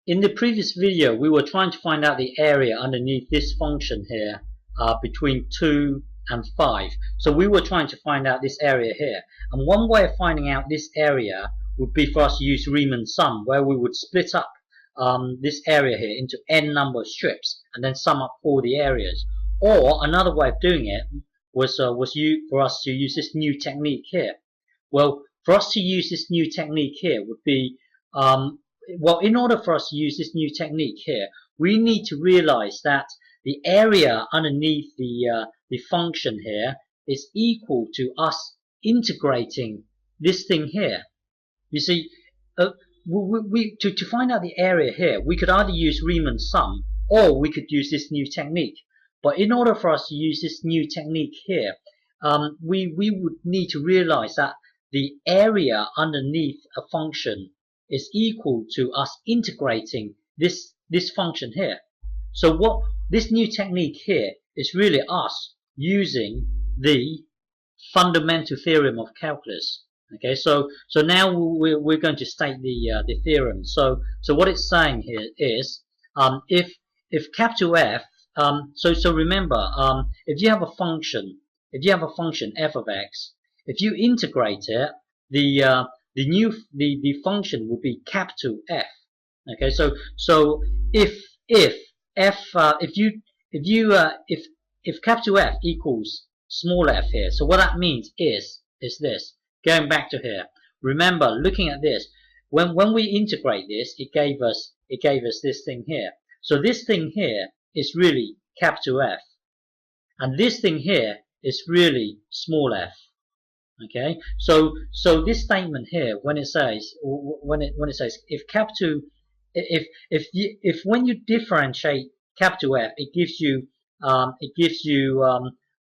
In the previous video, we were trying to find out the area underneath this function here between 2 and 5. So we were trying to find out this area here. And one way of finding out this area would be for us to use Riemann's sum, where we would split up this area here into n number of strips and then sum up all the areas. Or another way of doing it was for us to use this new technique here. Well, for us to use this new technique here would be well, in order for us to use this new technique here, we need to realize that the area underneath the function here is equal to us integrating this thing here. You see, to find out the area here, we could either use Riemann's sum or we could use this new technique. But in order for us to use this new technique here, we would need to realize that the area underneath a function is equal to us integrating this function here. So what this new technique here is really us using the fundamental theorem of calculus. Okay, so now we're going to state the theorem. So what it's saying here is if capital F, so remember, if you have a function f of x, if you integrate it, the function will be capital F. Okay, so if capital F equals small f here, so what that means is this. Going back to here, remember, looking at this, when we integrate this, it gave us this thing here. So this thing here is really capital F, and this thing here is really small f. Okay, so this statement here, when it says if when you differentiate capital F, it gives you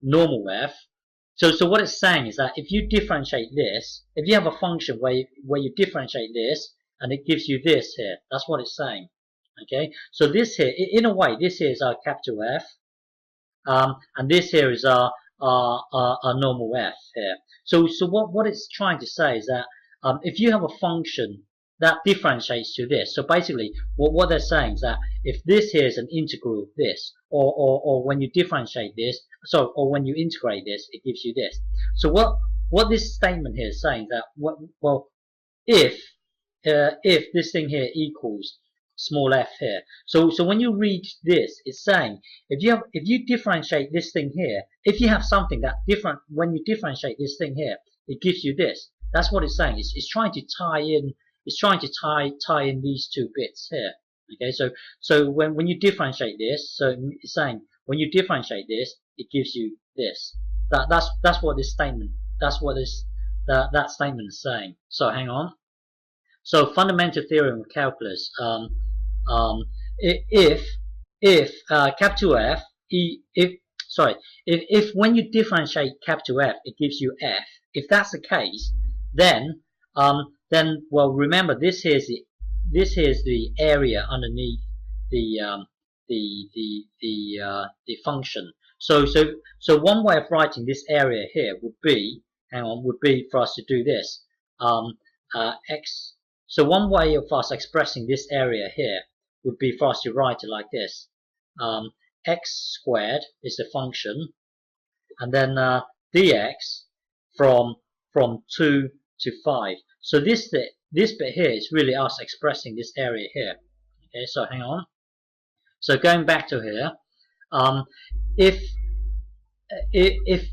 normal f. So what it's saying is that if you differentiate this, if you have a function where you differentiate this and it gives you this here, that's what it's saying. Okay, so this here, in a way, this here is our capital F, and this here is our normal f here. So what it's trying to say is that if you have a function that differentiates to this, so basically what they're saying is that if this here is an integral of this, or when you differentiate this, or when you integrate this, it gives you this. So what this statement here is saying is that well, if this thing here equals small f here, so when you read this, it's saying if you differentiate this thing here, if you have something that different, when you differentiate this thing here, it gives you this. That's what it's saying. It's trying to tie in. It's trying to tie in these two bits here. Okay, so when you differentiate this, so it's saying when you differentiate this, it gives you this. That's what this statement. That's what that statement is saying. So hang on. So fundamental theorem of calculus. If capital F, if when you differentiate capital F, it gives you f. If that's the case, then well, remember, this here's the area underneath the function. So one way of writing this area here would be, would be for us to do this. X. So one way of us expressing this area here would be for us to write it like this. X squared is the function, and then dx from 2 to 5. So this bit here is really us expressing this area here. Okay, so hang on. So going back to here, if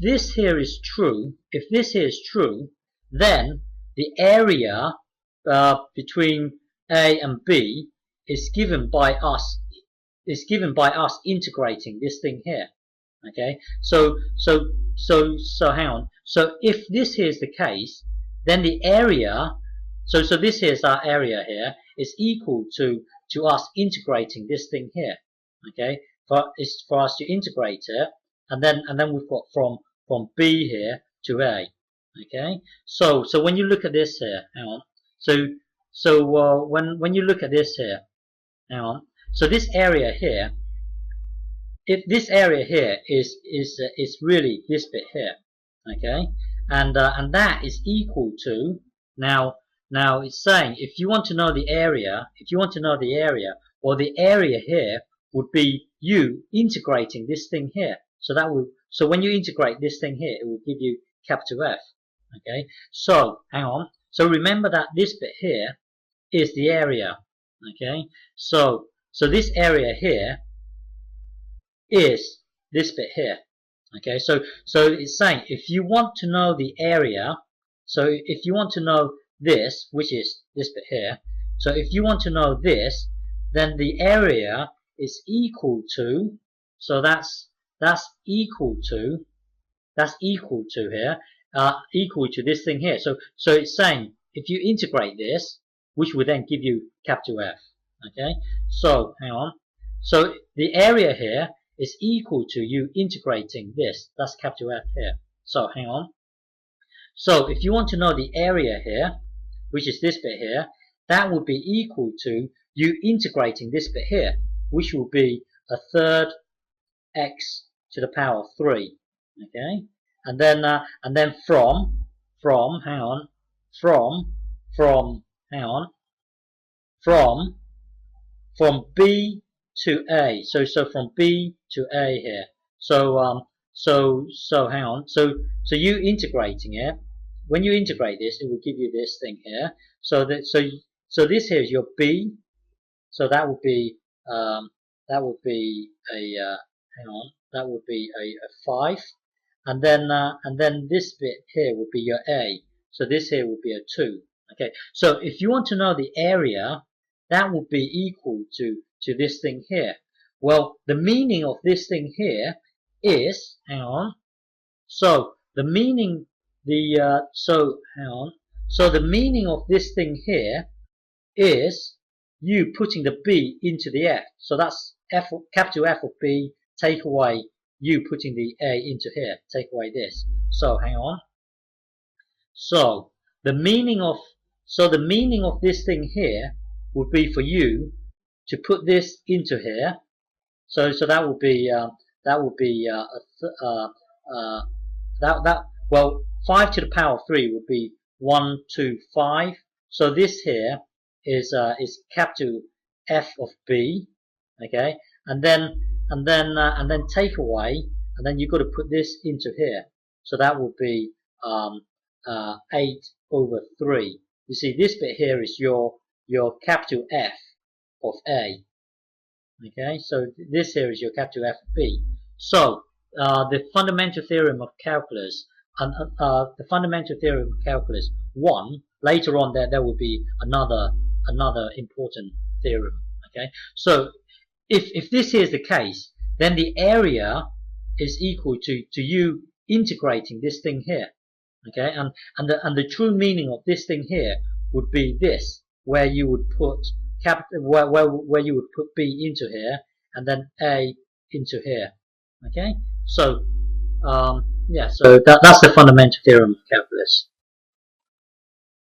this here is true, then the area between A and B is given by us integrating this thing here. Okay, so hang on. So if this here is the case, then the area, so this here is our area here, is equal to us integrating this thing here. Okay, it's for us to integrate it, and then we've got from B here to A. Okay, so when you look at this here, hang on. So when you look at this here, hang on. So this area here, if this area here is really this bit here, okay, and that is equal to, now Now it's saying if you want to know the area, well, the area here would be you integrating this thing here. So when you integrate this thing here, it will give you capital F. Okay, so hang on. So remember that this bit here is the area. Okay, so this area here is this bit here. Okay, so it's saying if you want to know the area, so if you want to know this, which is this bit here, so if you want to know this, then the area is equal to, so that's equal to here, equal to this thing here. So it's saying if you integrate this, which would then give you capital F. Okay, so hang on. So the area here is equal to you integrating this. That's capital F here. So hang on. So if you want to know the area here, which is this bit here, that would be equal to you integrating this bit here, which will be a third x to the power of 3. Okay, and then from B to A. So from B to A here. So hang on. So you integrating it. When you integrate this, it will give you this thing here. So this here is your B. So that would be a hang on. That would be a 5. And then this bit here would be your A. So this here would be a 2. Okay. So if you want to know the area, that would be equal to this thing here. Well, the meaning of this thing here is, hang on. So the meaning, so the meaning of this thing here is you putting the B into the F. So that's capital F of B, take away you putting the A into here, take away this. So hang on. So the meaning of this thing here would be for you to put this into here. So that would be well, 5 to the power of 3 would be 125. So this here is capital F of B. Okay, and then take away, and then you've got to put this into here. So that would be 8 over 3. You see, this bit here is your capital F of A. Okay, so this here is your capital F of B. So the fundamental theorem of calculus, the fundamental theorem of calculus 1. Later on, there will be another important theorem. Okay, so if this is the case, then the area is equal to you integrating this thing here. Okay, and the true meaning of this thing here would be this, where you would put where you would put B into here, and then A into here. Okay, so yeah, so that's the fundamental theorem of calculus.